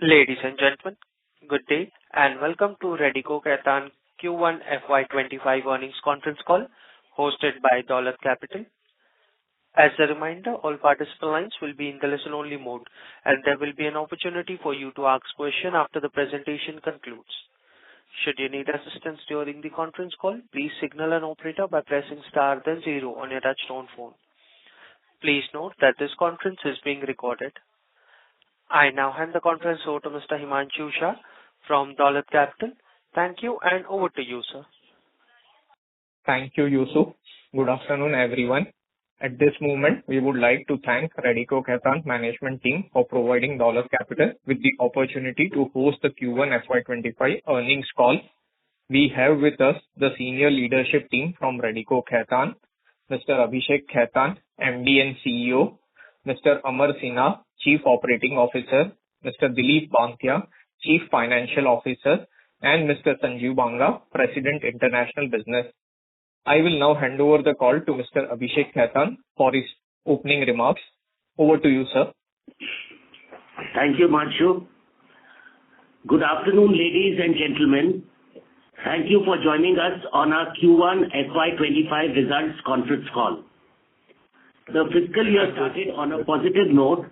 Ladies and gentlemen, good day and welcome to Radico Khaitan Q1 FY25 earnings conference call hosted by Dolat Capital. As a reminder, all participant lines will be in the listen-only mode, and there will be an opportunity for you to ask questions after the presentation concludes. Should you need assistance during the conference call, please signal an operator by pressing star then zero on your touchtone phone. Please note that this conference is being recorded. I now hand the conference over to Mr. Himanshu Shah from Dolat Capital. Thank you, and over to you, sir. Thank you, Yusuf. Good afternoon, everyone. At this moment, we would like to thank Radico Khaitan management team for providing Dolat Capital with the opportunity to host the Q1 FY25 earnings call. We have with us the senior leadership team from Radico Khaitan, Mr. Abhishek Khaitan, MD and CEO, Mr. Amar Sinha, Chief Operating Officer, Mr. Dilip Banthiya, Chief Financial Officer, and Mr. Sanjeev Banga, President International Business. I will now hand over the call to Mr. Abhishek Khaitan for his opening remarks. Over to you, sir. Thank you, Himanshu. Good afternoon, ladies and gentlemen. Thank you for joining us on our Q1 FY25 results conference call. The fiscal year started on a positive note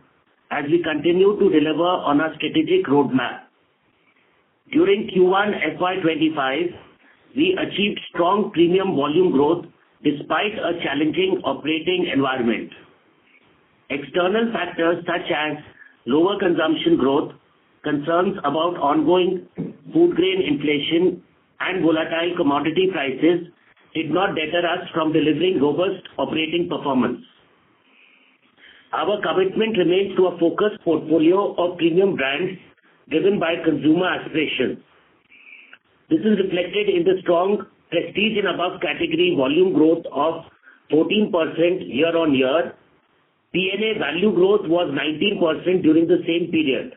as we continue to deliver on our strategic roadmap. During Q1 FY25, we achieved strong premium volume growth despite a challenging operating environment. External factors such as lower consumption growth, concerns about ongoing food grain inflation, and volatile commodity prices did not deter us from delivering robust operating performance. Our commitment remains to a focused portfolio of premium brands driven by consumer aspirations. This is reflected in the strong prestige and above category volume growth of 14% year-on-year. P&A value growth was 19% during the same period.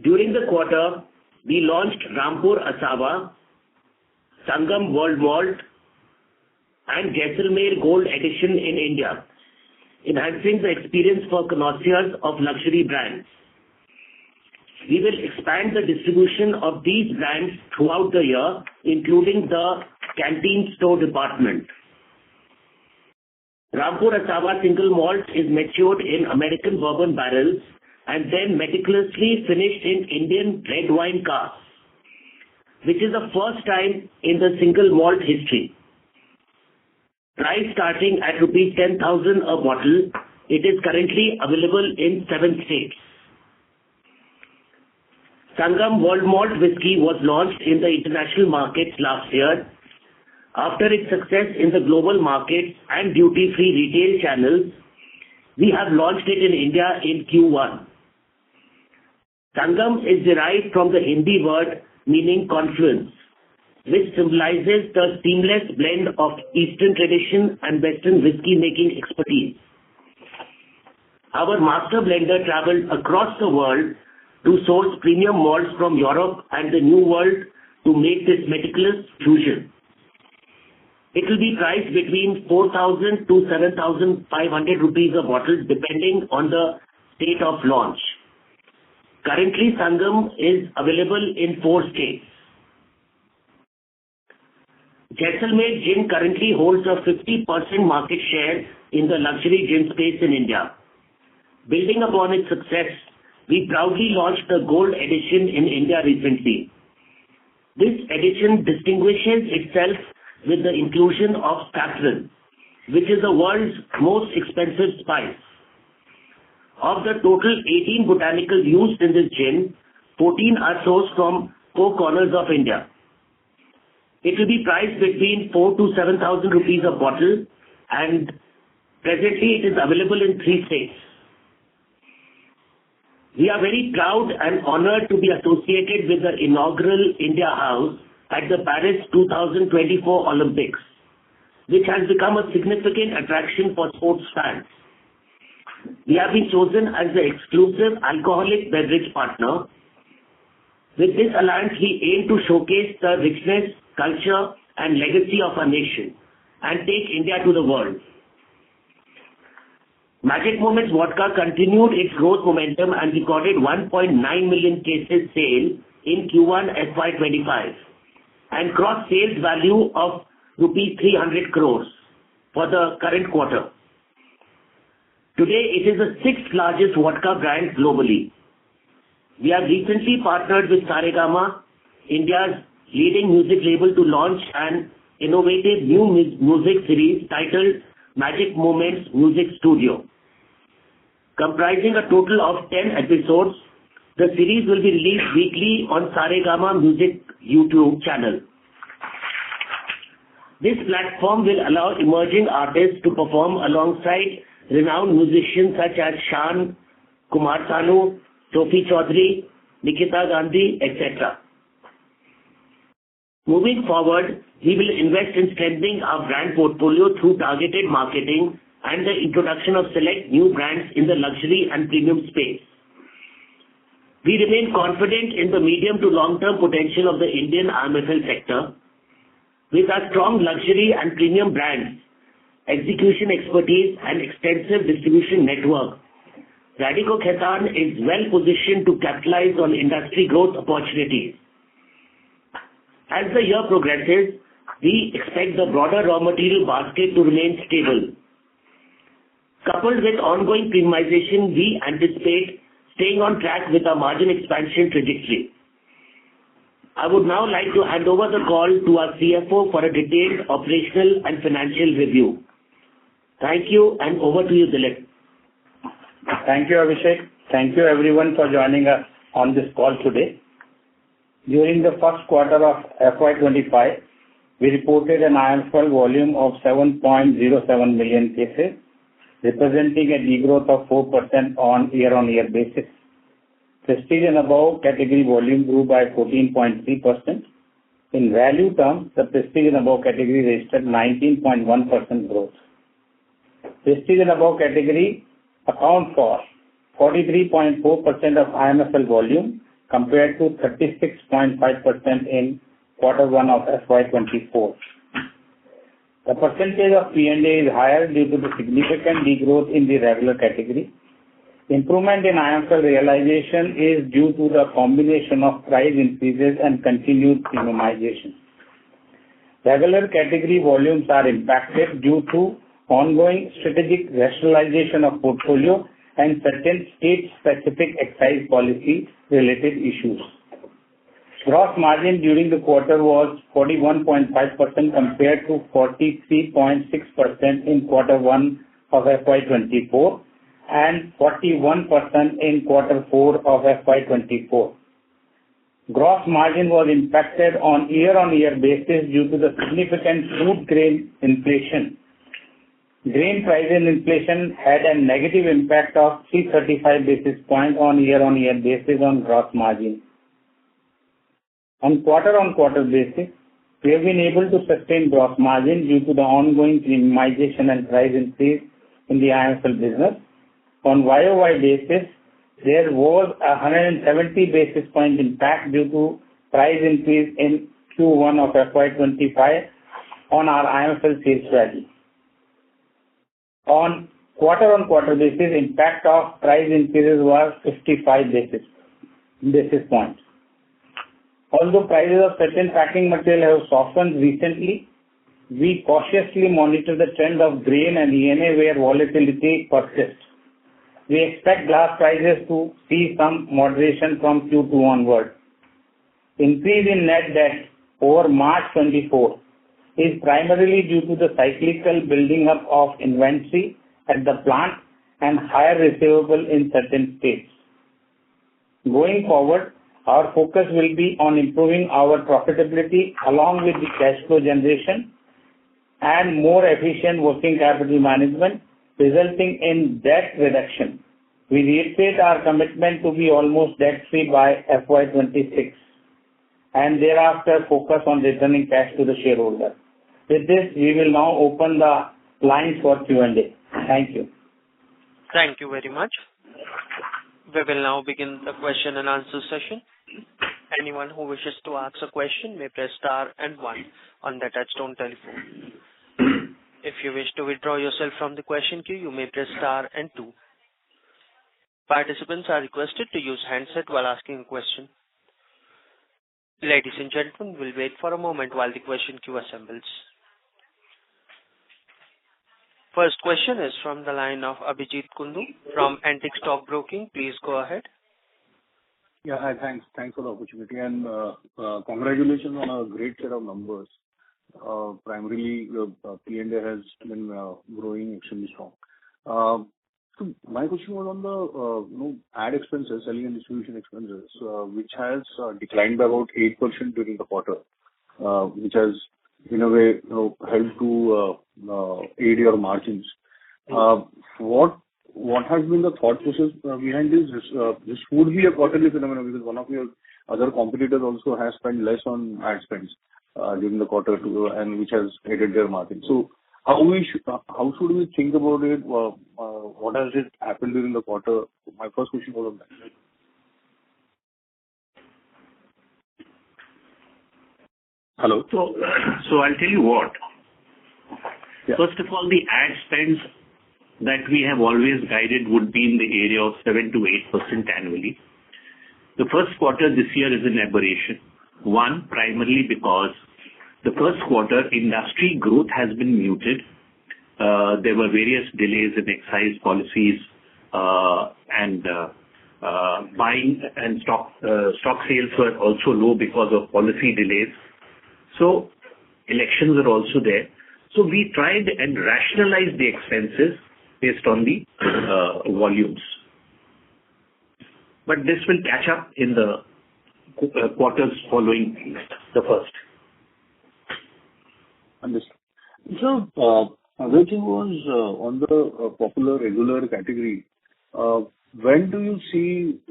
During the quarter, we launched Rampur Asava, Sangam World Malt, and Jaisalmer Gold Edition in India, enhancing the experience for connoisseurs of luxury brands. We will expand the distribution of these brands throughout the year, including the canteen store department. Rampur Asava single malt is matured in American bourbon barrels and then meticulously finished in Indian red wine casks, which is the first time in the single malt history. Price starting at rupees 10,000 a bottle, it is currently available in 7 states. Sangam World Malt Whiskey was launched in the international markets last year. After its success in the global markets and duty-free retail channels, we have launched it in India in Q1. Sangam is derived from the Hindi word meaning confluence, which symbolizes the seamless blend of Eastern tradition and Western whiskey making expertise. Our master blender traveled across the world to source premium malts from Europe and the New World to make this meticulous fusion. It will be priced between 4,000 to 7,500 rupees a bottle depending on the state of launch. Currently, Sangam is available in 4 states. Jaisalmer Gin currently holds a 50% market share in the luxury gin space in India. Building upon its success, we proudly launched the Gold Edition in India recently. This edition distinguishes itself with the inclusion of saffron, which is the world's most expensive spice. Of the total 18 botanicals used in this gin, 14 are sourced from 4 corners of India. It will be priced between 4,000 to 7,000 rupees a bottle, and presently it is available in 3 states. We are very proud and honored to be associated with the inaugural India House at the Paris 2024 Olympics, which has become a significant attraction for sports fans. We have been chosen as the exclusive alcoholic beverage partner. With this alliance, we aim to showcase the richness, culture, and legacy of our nation and take India to the world. Magic Moments Vodka continued its growth momentum and recorded 1.9 million cases sale in Q1 FY25 and crossed sales value of rupees 300 crores for the current quarter. Today, it is the sixth largest vodka brand globally. We have recently partnered with Saregama, India's leading music label, to launch an innovative new music series titled Magic Moments Music Studio. Comprising a total of 10 episodes, the series will be released weekly on Saregama Music YouTube channel. This platform will allow emerging artists to perform alongside renowned musicians such as Shan, Kumar Sanu, Sophie Chaudhary, Nikita Gandhi, etc. Moving forward, we will invest in strengthening our brand portfolio through targeted marketing and the introduction of select new brands in the luxury and premium space. We remain confident in the medium to long-term potential of the Indian IMFL sector. With our strong luxury and premium brands, execution expertise and extensive distribution network, Radico Khaitan is well positioned to capitalize on industry growth opportunities. As the year progresses, we expect the broader raw material basket to remain stable. Coupled with ongoing premiumization, we anticipate staying on track with our margin expansion trajectory. I would now like to hand over the call to our CFO for a detailed operational and financial review. Thank you, and over to you, Dilip. Thank you, Abhishek. Thank you, everyone, for joining us on this call today. During the first quarter of FY25, we reported an IMFL volume of 7.07 million cases, representing a degrowth of 4% on year-on-year basis. Prestige and above category volume grew by 14.3%. In value terms, the Prestige and above category registered 19.1% growth. Prestige and above category account for 43.4% of IMFL volume compared to 36.5% in quarter 1 of FY24. The percentage of P&A is higher due to the significant degrowth in the regular category. Improvement in IMFL realization is due to the combination of price increases and continued premiumization. Regular category volumes are impacted due to ongoing strategic rationalization of portfolio and certain state-specific excise policy-related issues. Gross margin during the quarter was 41.5% compared to 43.6% in quarter 1 of FY24 and 41% in quarter 4 of FY24. Gross margin was impacted on year-on-year basis due to the significant food grain inflation. Grain price inflation had a negative impact of 335 basis points on year-on-year basis on gross margin. On quarter-on-quarter basis, we have been able to sustain gross margin due to the ongoing premiumization and price increase in the IMFL business. On YOY basis, there was a 170 basis point impact due to price increase in Q1 of FY25 on our IMFL sales value. On quarter-on-quarter basis, impact of price increases was 55 basis points. Although prices of certain packing material have softened recently, we cautiously monitor the trend of grain and ENA where volatility persists. We expect glass prices to see some moderation from Q2 onward. Increase in net debt over March 24 is primarily due to the cyclical building up of inventory at the plant and higher receivable in certain states. Going forward, our focus will be on improving our profitability along with the cash flow generation and more efficient working capital management, resulting in debt reduction. We reiterate our commitment to be almost debt-free by FY26 and thereafter focus on returning cash to the shareholder. With this, we will now open the lines for Q&A. Thank you. Thank you very much. We will now begin the question and answer session. Anyone who wishes to ask a question may press star and 1 on the touchtone telephone. If you wish to withdraw yourself from the question queue, you may press star and 2. Participants are requested to use handset while asking a question. Ladies and gentlemen, we'll wait for a moment while the question queue assembles. First question is from the line of Abhijit Kundu from Antique Stock Broking. Please go ahead. Yeah, hi. Thanks. Thanks for the opportunity, and congratulations on a great set of numbers. Primarily, P&A has been growing extremely strong. So my question was on the ad expenses, selling and distribution expenses, which has declined by about 8% during the quarter, which has in a way helped to aid your margins. What has been the thought process behind this? This would be a quarterly phenomenon because one of your other competitors also has spent less on ad spends during the quarter too, and which has aided their margin. So how should we think about it? What has it happened during the quarter? My first question was on that. Hello. So I'll tell you what. Yeah. First of all, the ad spends that we have always guided would be in the area of 7 to 8% annually. The first quarter this year is an aberration. One, primarily because the first quarter industry growth has been muted. There were various delays in excise policies, and buying and stock sales were also low because of policy delays. So elections are also there. So we tried and rationalized the expenses based on the volumes. But this will catch up in the quarters following the first. Understood. So, other thing was on the popular regular category. When do you see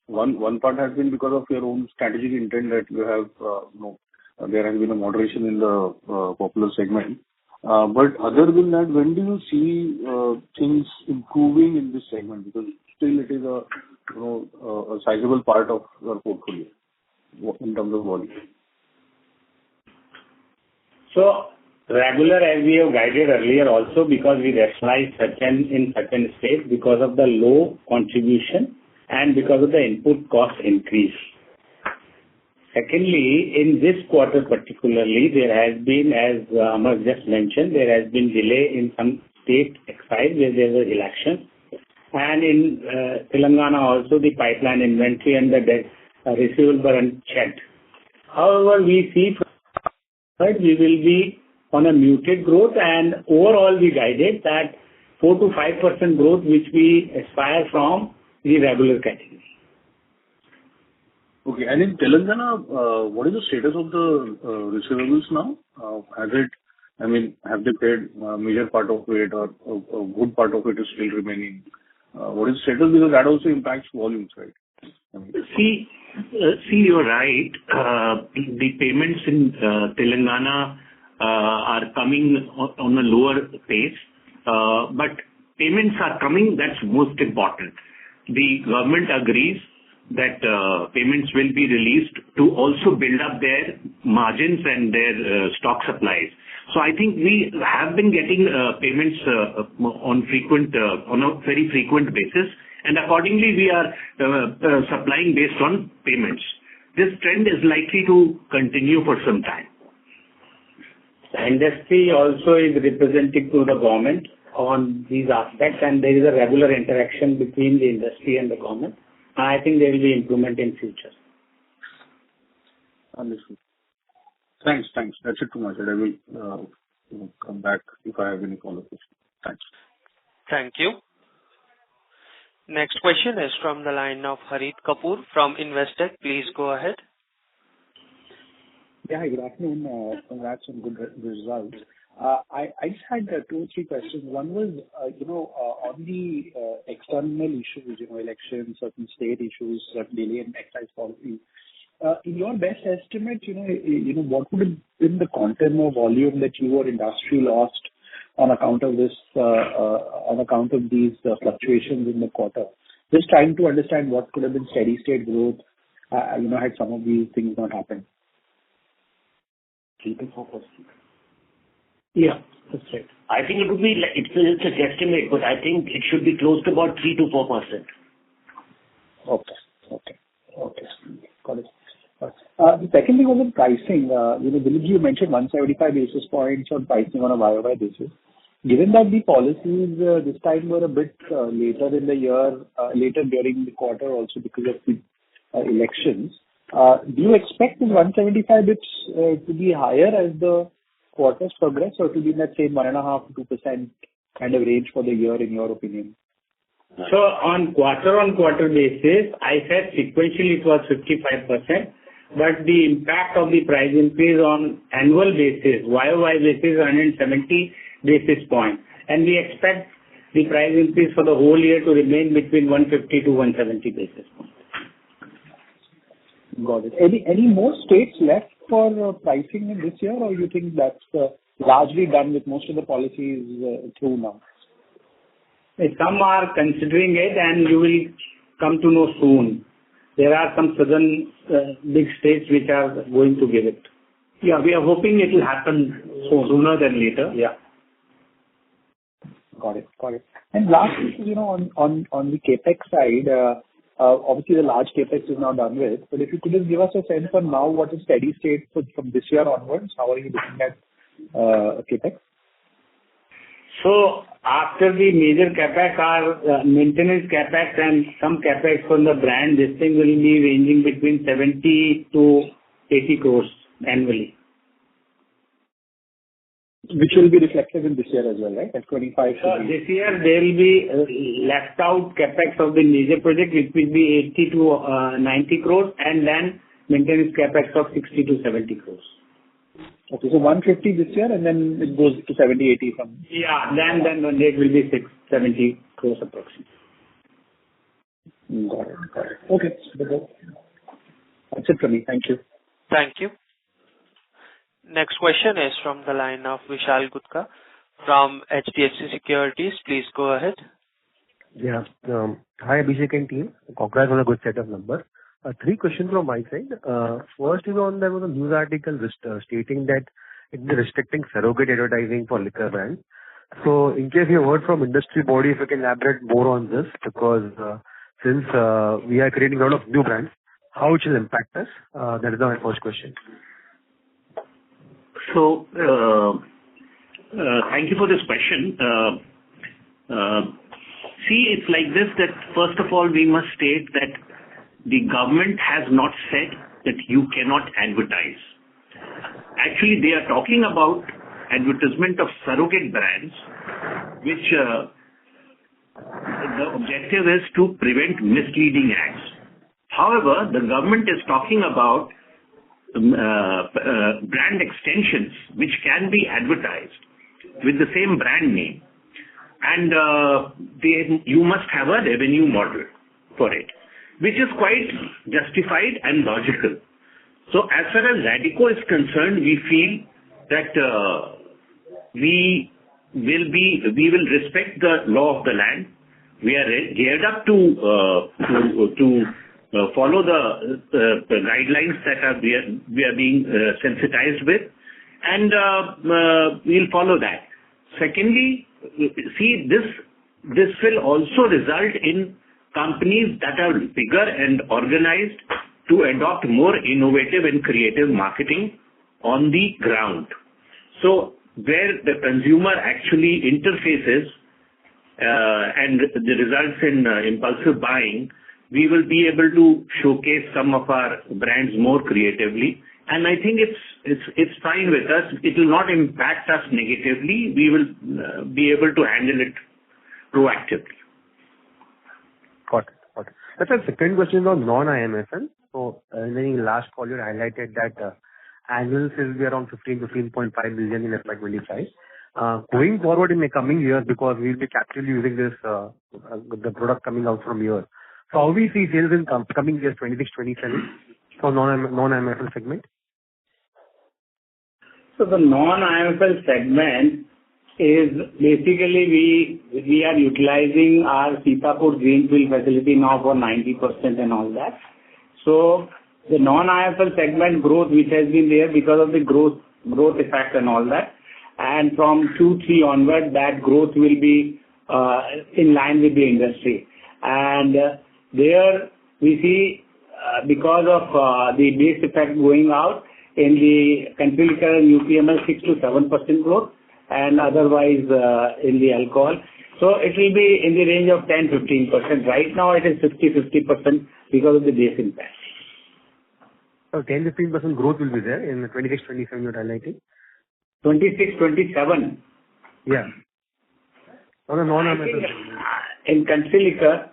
one part has been because of your own strategic intent that you have there has been a moderation in the popular segment. But other than that, when do you see things improving in this segment? Because still it is a sizable part of your portfolio in terms of volume. So regular, as we have guided earlier also, because we rationalized in certain states because of the low contribution and because of the input cost increase. Secondly, in this quarter particularly, there has been, as Amar just mentioned, there has been delay in some state excise where there were elections. And in Telangana also, the pipeline inventory and the debt receivable were unchecked. However, we see that we will be on a muted growth, and overall we guided that 4 to 5% growth which we aspire from the regular category. Okay. And in Telangana, what is the status of the receivables now? Have they paid a major part of it, or a good part of it is still remaining? What is the status? Because that also impacts volumes, right? See, you're right. The payments in Telangana are coming on a lower pace, but payments are coming. That's most important. The government agrees that payments will be released to also build up their margins and their stock supplies. So I think we have been getting payments on a very frequent basis, and accordingly we are supplying based on payments. This trend is likely to continue for some time. The industry also is representing to the government on these aspects, and there is a regular interaction between the industry and the government. I think there will be improvement in future. Understood. Thanks. That's it from my side. I will come back if I have any follow-up questions. Thanks. Thank you. Next question is from the line of Harit Kapoor from Investec. Please go ahead. Yeah, hi, good afternoon. Congrats on good results. I just had 2 or 3 questions. One was, on the external issues, elections, certain state issues, certain delay in excise policy. In your best estimate, what would have been the quantum of volume that your industry lost on account of this, on account of these fluctuations in the quarter? Just trying to understand what could have been steady state growth, had some of these things not happened. 3 to 4%. Yeah, that's right. I think it would be like, it's a guesstimate, but I think it should be close to about 3 to 4%. Okay. Got it. The second thing was on pricing. Dilip, you mentioned 175 basis points on pricing on a YOY basis. Given that the policies this time were a bit later in the year, later during the quarter also because of the elections, do you expect this 175 bits to be higher as the quarters progress, or to be in that same 1.5% to 2% kind of range for the year, in your opinion? So on quarter-on-quarter basis, I said sequentially it was 55%, but the impact of the price increase on annual basis, YOY basis, 170 basis points. And we expect the price increase for the whole year to remain between 150 to 170 basis points. Got it. Any more states left for pricing in this year, or you think that's largely done with most of the policies through now? Some are considering it, and you will come to know soon. There are some southern big states which are going to give it. Yeah, we are hoping it will happen sooner than later. Yeah. Got it. And lastly, on the CapEx side, obviously the large CapEx is now done with, but if you could just give us a sense on now what is steady state from this year onwards, how are you looking at CapEx? So after the major CapEx are maintenance CapEx and some CapEx from the brand, this thing will be ranging between 70 to 80 crores annually. Which will be reflected in this year as well, right? At 25. This year there will be left out CapEx of the major project, which will be 80 to 90 crores, and then maintenance CapEx of 60 to 70 crores. Okay, so 150 this year, and then it goes to 70, 80 from... Yeah, then it will be 70 crores approximately. Got it. Okay, that's it from me. Thank you. Thank you. Next question is from the line of Vishal Gutka from HDFC Securities. Please go ahead. Yeah. Hi, Abhishek and team. Congrats on a good set of numbers. 3 questions from my side. First is there was a news article stating that it is restricting surrogate advertising for liquor brands. So in case you heard from industry body, if you can elaborate more on this, because since we are creating a lot of new brands, how it will impact us? That is my first question. So, thank you for this question. See, it's like this, that first of all, we must state that the government has not said that you cannot advertise. Actually, they are talking about advertisement of surrogate brands, which the objective is to prevent misleading ads. However, the government is talking about brand extensions which can be advertised with the same brand name, and you must have a revenue model for it, which is quite justified and logical. So as far as Radico is concerned, we feel that we will respect the law of the land. We are geared up to follow the guidelines that we are being sensitized with, and we'll follow that. Secondly, see, this will also result in companies that are bigger and organized to adopt more innovative and creative marketing on the ground. So where the consumer actually interfaces and the results in impulsive buying, we will be able to showcase some of our brands more creatively. And I think it's fine with us. It will not impact us negatively. We will be able to handle it proactively. Got it. That's the second question on non-IMFL. So in the last call, you highlighted that annual sales will be around 15.5 million in FY25. Going forward in the coming years, because we'll be capitally using this, the product coming out from here. So how we see sales in coming years, 26, 27, for non-IMFL segment? So the non-IMFL segment is basically we are utilizing our Sitapur greenfield facility now for 90% and all that. So the non-IMFL segment growth, which has been there because of the growth effect and all that, and from Q3 onward, that growth will be in line with the industry. And there we see, because of the base effect going out in the country liquor and UPML, 6 to 7% growth, and otherwise in the alcohol. So it will be in the range of 10-15%. Right now it is 50% because of the base impact. So 10-15% growth will be there in 26-27 you're highlighting? 26-27. Yeah. On the non-MSM. In country liquor,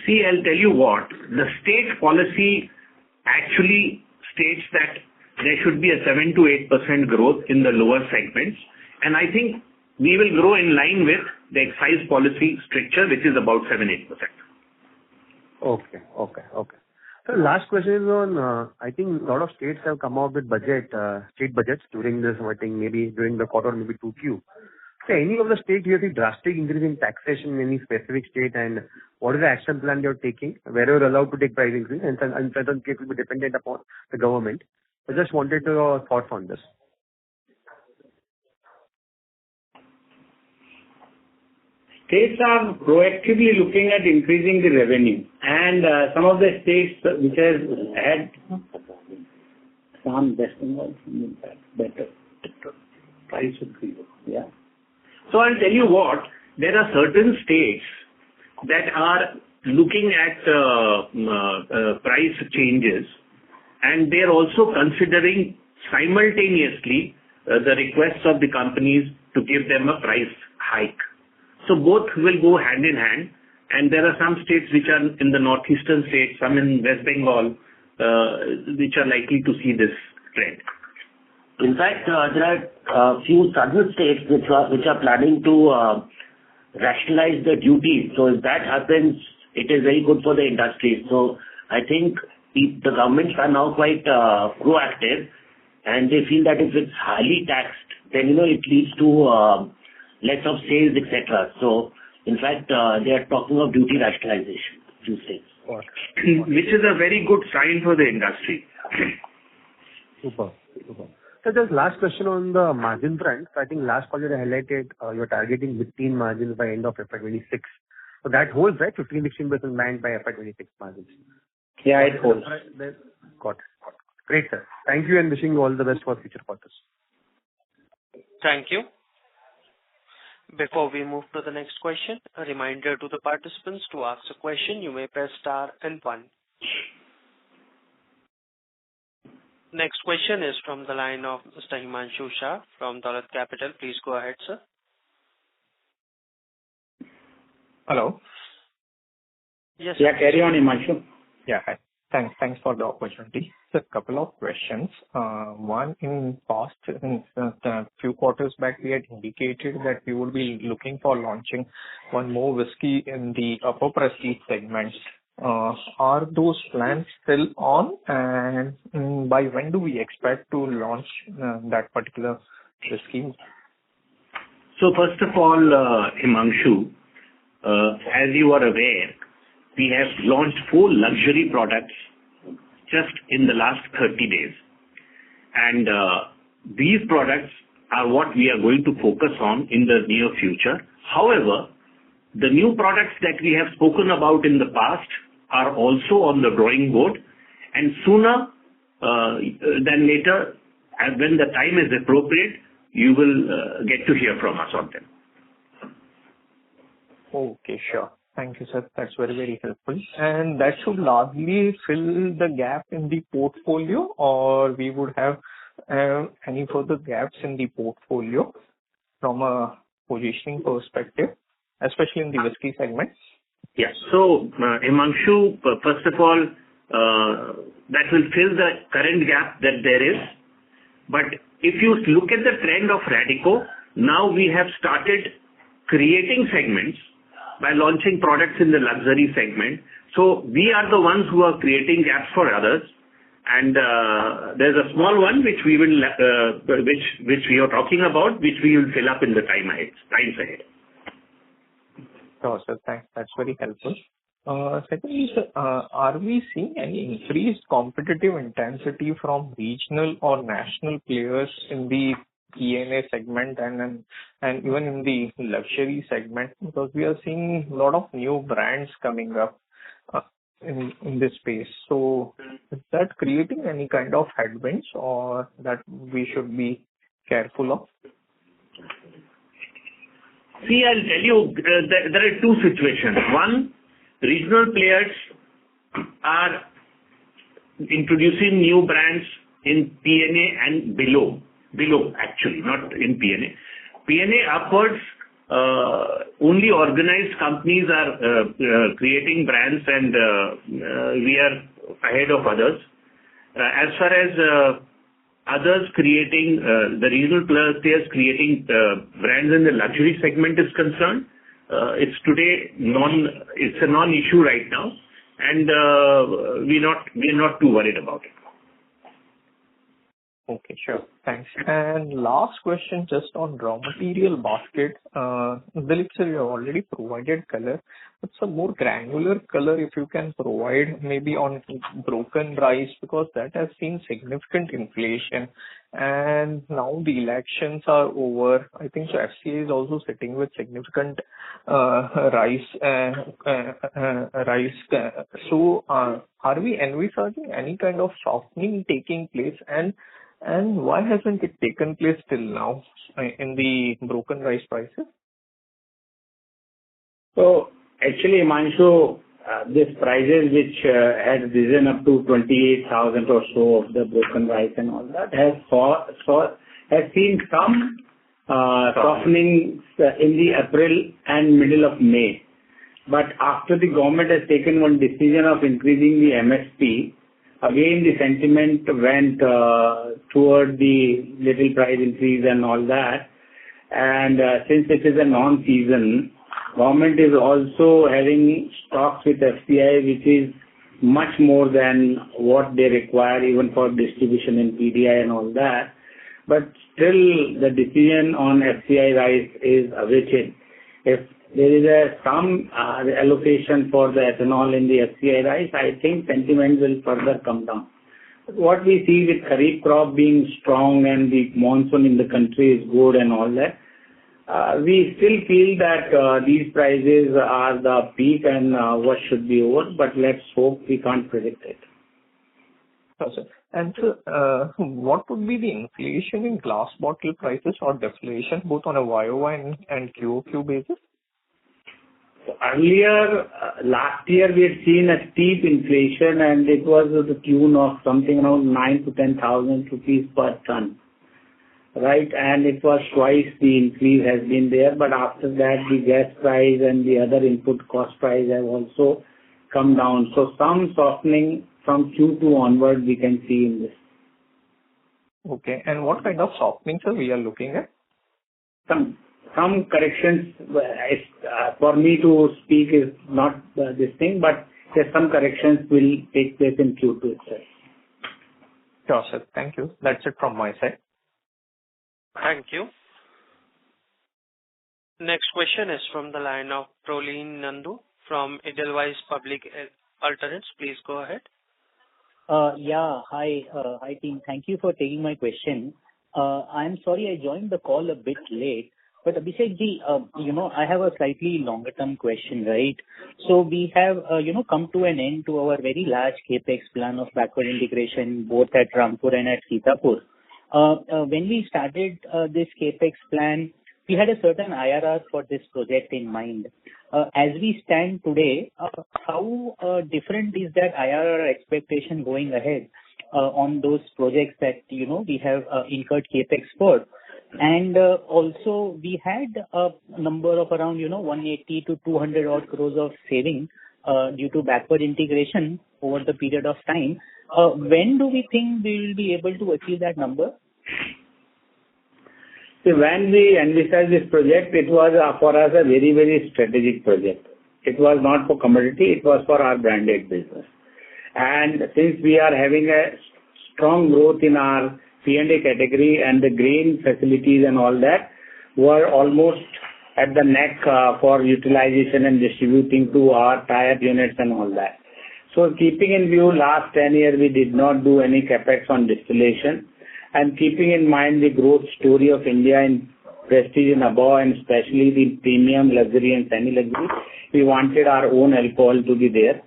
see, I'll tell you what, the state policy actually states that there should be a 7 to 8% growth in the lower segments. And I think we will grow in line with the excise policy stricture, which is about 7-8%. Okay. So last question is on, I think a lot of states have come out with state budgets during this, I think maybe during the quarter, maybe 2Q. So any of the states you see drastic increase in taxation in any specific state, and what is the action plan you're taking where you're allowed to take price increase, and certain cases will be dependent upon the government. I just wanted your thoughts on this. States are proactively looking at increasing the revenue, and some of the states which has had some better price increase. Yeah. So I'll tell you what, there are certain states that are looking at price changes, and they're also considering simultaneously the requests of the companies to give them a price hike. So both will go hand in hand, and there are some states which are in the northeastern states, some in West Bengal, which are likely to see this trend. In fact, there are a few southern states which are planning to rationalize the duties. So if that happens, it is very good for the industry. So I think the governments are now quite proactive, and they feel that if it's highly taxed, then it leads to less of sales, etc. So in fact, they are talking of duty rationalization, few states, which is a very good sign for the industry. Super. So just last question on the margin front. So I think last call you highlighted you're targeting mid-teen margins by end of FY26. So that holds, right? 15-16% band by FY26 margins. Yeah, it holds. Got it. Great, sir. Thank you, and wishing you all the best for future quarters. Thank you. Before we move to the next question, a reminder to the participants: to ask a question, you may press star and 1. Next question is from the line of Mr. Himanshu Shah from Dolat Capital. Please go ahead, sir. Hello. Yes. Yeah, carry on, Himanshu. Yeah, hi. Thanks for the opportunity. So a couple of questions. One, in past, a few quarters back, we had indicated that we would be looking for launching one more whiskey in the upper prestige segment. Are those plans still on, and by when do we expect to launch that particular whiskey? So first of all, Himanshu, as you are aware, we have launched 4 luxury products just in the last 30 days. And these products are what we are going to focus on in the near future. However, the new products that we have spoken about in the past are also on the drawing board, and sooner than later, and when the time is appropriate, you will get to hear from us on them. Okay, sure. Thank you, sir. That's very, very helpful. And that should largely fill the gap in the portfolio, or we would have any further gaps in the portfolio from a positioning perspective, especially in the whiskey segment? Yes. So, Himanshu, first of all, that will fill the current gap that there is. But if you look at the trend of Radico, now we have started creating segments by launching products in the luxury segment. So we are the ones who are creating gaps for others. And there's a small one which we will, which we are talking about, which we will fill up in the times ahead. Sure, sir. Thanks. That's very helpful. Secondly, sir, are we seeing any increased competitive intensity from regional or national players in the P&A segment and even in the luxury segment? Because we are seeing a lot of new brands coming up in this space. So is that creating any kind of headwinds or that we should be careful of? See, I'll tell you, there are two situations. One, regional players are introducing new brands in P&A and below actually, not in P&A. P&A upwards, only organized companies are creating brands and we are ahead of others. As far as others creating, the regional players creating brands in the luxury segment is concerned, it's a non-issue right now, and we're not too worried about it. Okay, sure. Thanks. And last question, just on raw material basket. Dilip sir, you have already provided color, but some more granular color if you can provide maybe on broken rice, because that has seen significant inflation. And now the elections are over. I think so FCI is also sitting with significant rice. So are we envisaging any kind of softening taking place? And why hasn't it taken place till now in the broken rice prices? So actually, Himanshu, these prices which had risen up to 28,000 or so of the broken rice and all that has seen some softening in the April and middle of May. But after the government has taken one decision of increasing the MSP, again, the sentiment went toward the little price increase and all that. And since it is a non-season, government is also having stocks with FCI, which is much more than what they require even for distribution in PDI and all that. But still, the decision on FCI rice is awaited. If there is some allocation for the ethanol in the FCI rice, I think sentiment will further come down. But what we see with Kharif crop being strong and the monsoon in the country is good and all that, we still feel that these prices are the peak and what should be over, but let's hope. We can't predict it. Okay. And so, what would be the inflation in glass bottle prices or deflation, both on a YOY and QOQ basis? Earlier, last year, we had seen a steep inflation, and it was to the tune of something around 9,000 to 10,000 rupees per ton, right? And it was twice the increase has been there, but after that, the gas price and the other input cost price have also come down. So some softening from Q2 onward we can see in this. Okay. And what kind of softening, sir, we are looking at? Some corrections, for me to speak is not this thing, but yes, some corrections will take place in Q2 itself. Sure, sir. Thank you. That's it from my side. Thank you. Next question is from the line of Prolin Nandu from Edelweiss Public Alternatives. Please go ahead. Hi team. Thank you for taking my question. I'm sorry I joined the call a bit late. But Abhishek ji, I have a slightly longer term question, right? So we have, come to an end to our very large capex plan of backward integration, both at Rampur and at Sitapur. When we started this capex plan, we had a certain IRR for this project in mind. As we stand today, how different is that IRR expectation going ahead on those projects that, we have incurred capex for? And also, we had a number of around, 180 to 200 odd crores of saving due to backward integration over the period of time. When do we think we will be able to achieve that number? See, when we envisaged this project, it was for us a very, very strategic project. It was not for commodity, it was for our branded business. And since we are having a strong growth in our P&A category and the grain facilities and all that were almost at the neck for utilization and distributing to our tier units and all that. So keeping in view last 10 years, we did not do any capex on distillation. and keeping in mind the growth story of India in prestige and above, and especially the premium, luxury and semi-luxury, we wanted our own alcohol to be there.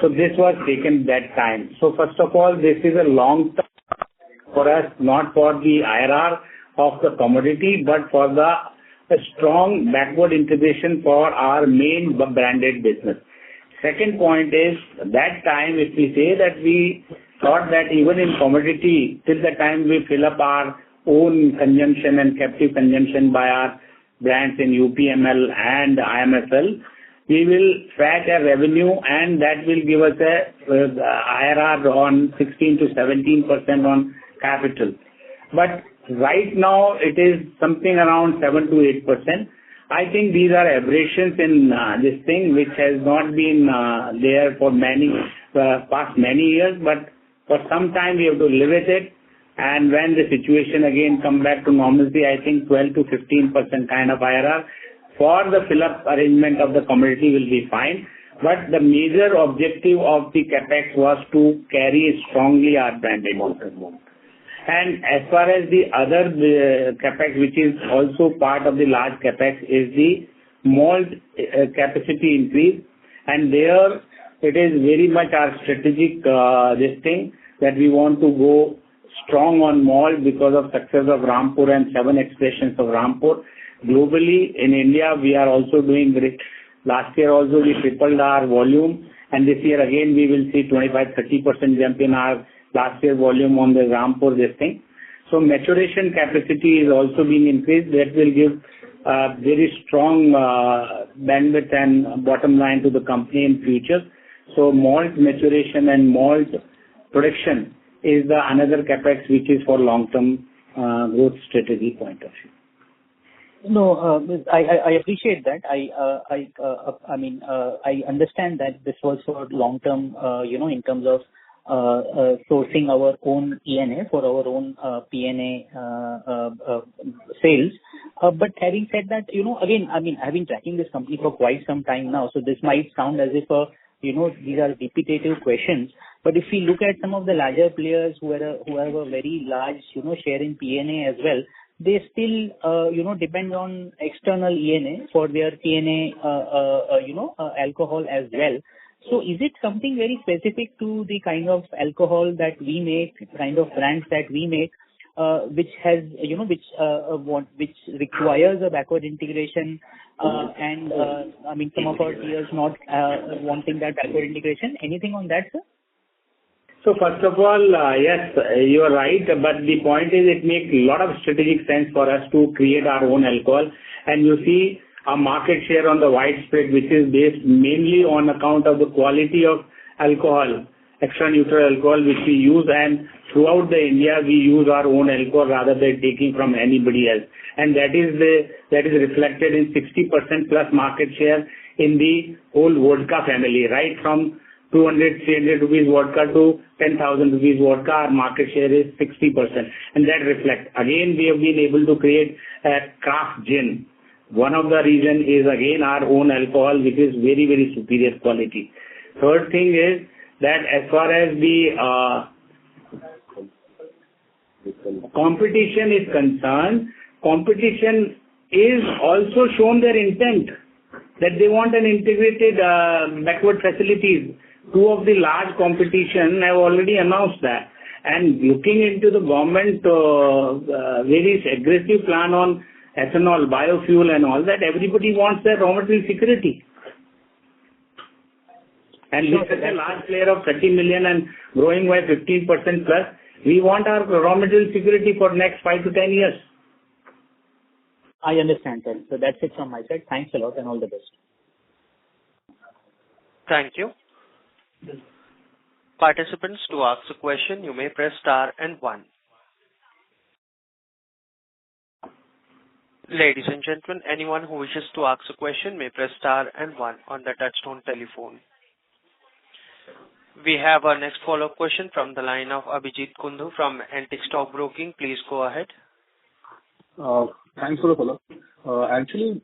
So this was taken that time. So first of all, this is a long term for us, not for the IRR of the commodity, but for the strong backward integration for our main branded business. Second point is, that time, if we say that we thought that even in commodity, till the time we fill up our own consumption and captive consumption by our brands in UPML and IMFL, we will fetch a revenue, and that will give us a IRR on 16 to 17% on capital. But right now it is something around 7 to 8%. I think these are aberrations in this thing, which has not been there for past many years, but for some time we have to live with it. And when the situation again come back to normalcy, I think 12 to 15% kind of IRR for the fill-up arrangement of the commodity will be fine. But the major objective of the capex was to carry strongly our branded water. And as far as the other capex, which is also part of the large capex, is the malt capacity increase. And there it is very much our strategic this thing that we want to go strong on malt because of success of Rampur and 7 expressions of Rampur. Globally, in India, we are also doing great. Last year also we tripled our volume, and this year again we will see 25-30% jump in our last year volume on the Rampur this thing. So maturation capacity is also being increased. That will give very strong bandwidth and bottom line to the company in future. So malt maturation and malt production is the another capex which is for long-term growth strategy point of view. No, I appreciate that. I mean, I understand that this was for long-term, in terms of sourcing our own ENA for our own PNA sales. But having said that, again, I mean, I've been tracking this company for quite some time now, so this might sound as if, these are repetitive questions. But if we look at some of the larger players who have a very large, share in PNA as well, they still, depend on external ENA for their PNA, alcohol as well. So is it something very specific to the kind of alcohol that we make, kind of brands that we make, which has, which requires a backward integration, and I mean, some of our peers not wanting that backward integration? Anything on that, sir? So first of all, yes, you are right, but the point is it makes a lot of strategic sense for us to create our own alcohol. And you see our market share on the widespread, which is based mainly on account of the quality of alcohol, extra neutral alcohol, which we use, and throughout the India we use our own alcohol rather than taking from anybody else. And that is reflected in 60% plus market share in the whole vodka family, right from 200, 300 rupees vodka to 10,000 rupees vodka, our market share is 60%. And that reflects. Again, we have been able to create a craft gin. One of the reasons is again our own alcohol, which is very, very superior quality. Third thing is that as far as the competition is concerned, competition is also shown their intent that they want an integrated backward facilities. Two of the large competition have already announced that. And looking into the government very aggressive plan on ethanol, biofuel and all that, everybody wants their raw material security. And with such a large player of 30 million and growing by 15% plus, we want our raw material security for next 5 to 10 years. I understand, sir. So that's it from my side. Thanks a lot and all the best. Thank you. Participants, to ask a question, you may press star and 1. Ladies and gentlemen, anyone who wishes to ask a question may press star and 1 on the touchtone telephone. We have our next follow-up question from the line of Abhijit Kundu from Antique Stock Broking. Please go ahead. Thanks for the follow-up. Actually,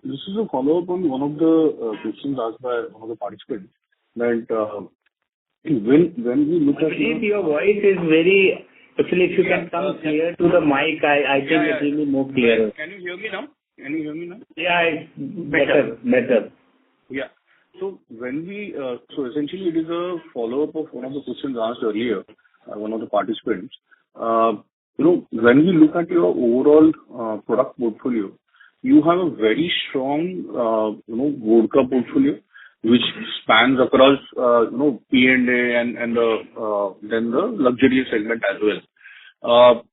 this is a follow-up on one of the questions asked by one of the participants. That when we look at your voice is very Actually, if you can come clear to the mic, I think it will be more clear. Can you hear me now? Yeah, it's better. Yeah. So when we, so essentially it is a follow-up of one of the questions asked earlier, one of the participants. When we look at your overall product portfolio, you have a very strong, vodka portfolio, which spans across, P&A and then the luxury segment as well.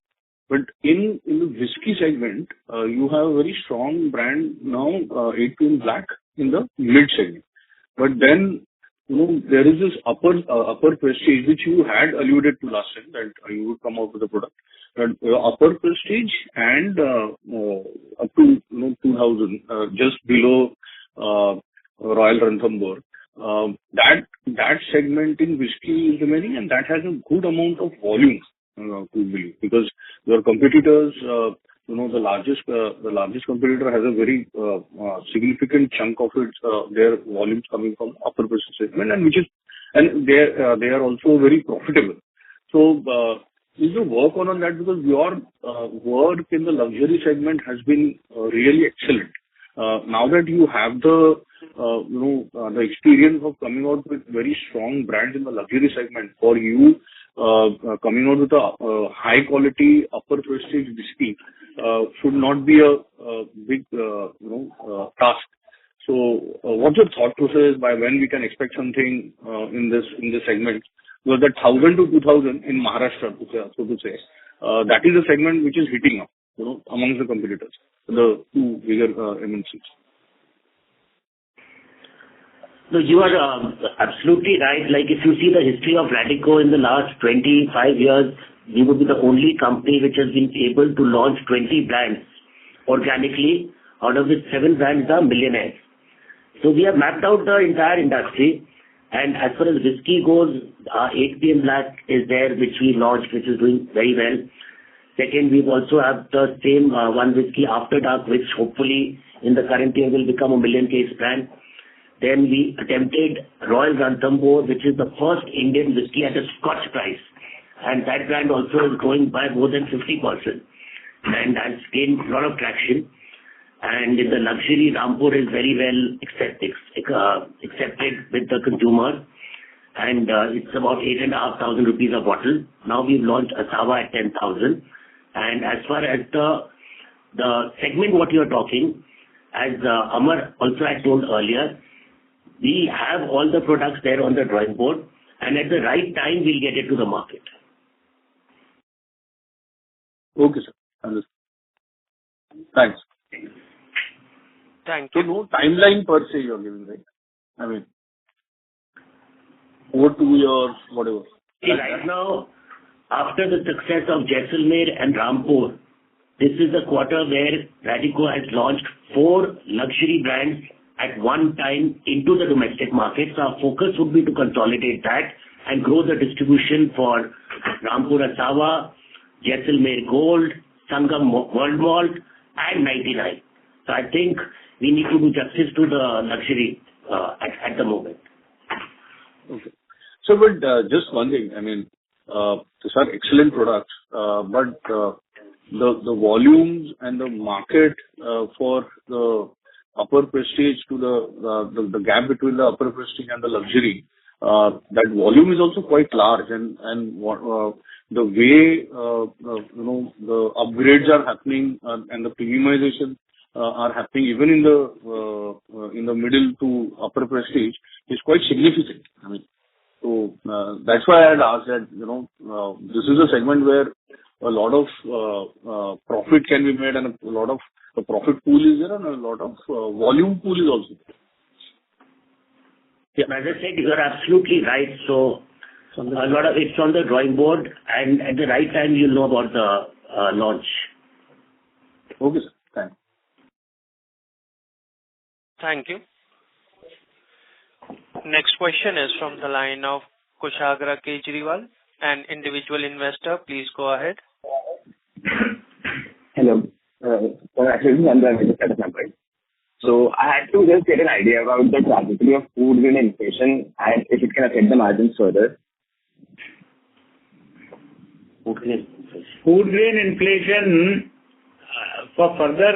But in the whiskey segment, you have a very strong brand now, 8PM Black in the mid segment. But then, there is this upper prestige, which you had alluded to last time, that you would come out with a product. But upper prestige and up to 2000, just below Royal Ranthambore. That segment in whiskey is remaining, and that has a good amount of volume, to believe, because your competitors, the largest competitor has a very significant chunk of its their volumes coming from upper prestige segment, and they are also very profitable. So is the work on that, because your work in the luxury segment has been really excellent. Now that you have the experience of coming out with very strong brands in the luxury segment, for you coming out with a high quality upper prestige whiskey should not be a big task. So what's your thought process by when we can expect something in this segment? Because that 1000 to 2000 in Maharashtra, so to say, that is a segment which is heating up, amongst the competitors, the two bigger MNCs. No, you are absolutely right. Like, if you see the history of Radico in the last 25 years, we would be the only company which has been able to launch 20 brands organically, out of which 7 brands are millionaires. So we have mapped out the entire industry, and as far as whiskey goes, 8PM Black is there, which we launched, which is doing very well. Second, we've also have the same one whiskey After Dark, which hopefully in the current year will become a million case brand. Then we attempted Royal Ranthambore, which is the first Indian whiskey at a Scotch price. And that brand also is growing by more than 50%. And has gained a lot of traction. And in the luxury, Rampur is very well accepted with the consumer. And it's about 8,500 rupees a bottle. Now we've launched Asawa at 10,000. And as far as the segment what you're talking, as Amar also had told earlier, we have all the products there on the drawing board, and at the right time, we'll get it to the market. Okay, sir. Understood. Thanks. Thank So you. no timeline per se you're giving, right? I mean, over 2 years, whatever. See, right now, after the success of Jaisalmer and Rampur, this is the quarter where Radico has launched 4 luxury brands at one time into the domestic market. So our focus would be to consolidate that and grow the distribution for Rampur Asawa, Jaisalmer Gold, Sangam World Malt, and 99. So I think we need to do justice to the luxury at the moment. Okay. So, but just one thing, I mean, these are excellent products, but the volumes and the market for the upper prestige to the gap between the upper prestige and the luxury, that volume is also quite large, and what the way the upgrades are happening and the premiumization are happening even in the middle to upper prestige is quite significant. I mean, so that's why I had asked that, this is a segment where a lot of profit can be made, and a lot of the profit pool is there, and a lot of volume pool is also there. Yeah, as I said, you are absolutely right. So a lot of it's on the drawing board, and at the right time, you'll know about the launch. Okay, sir. Thanks. Thank you. Next question is from the line of Kushagra Kejriwal, an individual investor. Please go ahead. Hello. Congratulations on the set of numbers. So I had to just get an idea about the trajectory of food grain inflation and if it can affect the margins further. Okay. Food grain inflation, for further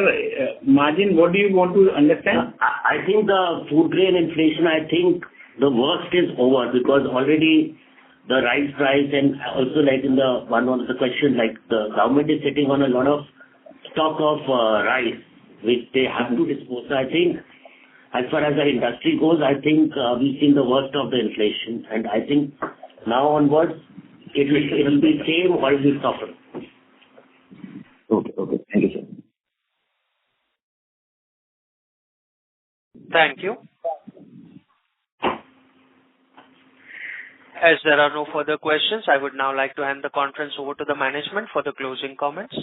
margin, what do you want to understand? I think the food grain inflation, I think the worst is over because already the rice price and also like in the one of the questions, like the government is sitting on a lot of stock of rice, which they have to dispose. So I think as far as the industry goes, I think we've seen the worst of the inflation, and I think now onwards it will be same or it will suffer. Okay. Thank you, sir. Thank you. As there are no further questions, I would now like to hand the conference over to the management for the closing comments.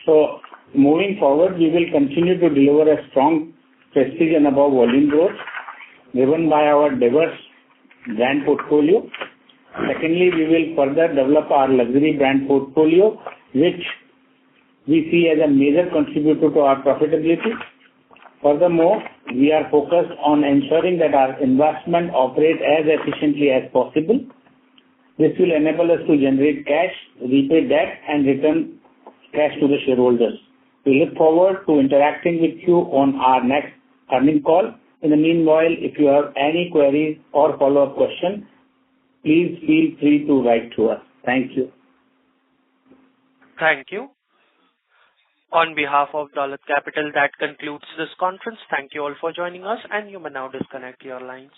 So moving forward, we will continue to deliver a strong prestige and above volume growth driven by our diverse brand portfolio. Secondly, we will further develop our luxury brand portfolio, which we see as a major contributor to our profitability. Furthermore, we are focused on ensuring that our investment operates as efficiently as possible. This will enable us to generate cash, repay debt, and return cash to the shareholders. We look forward to interacting with you on our next earnings call. In the meanwhile, if you have any queries or follow-up questions, please feel free to write to us. Thank you. Thank you. On behalf of Dolat Capital, that concludes this conference. Thank you all for joining us, and you may now disconnect your lines.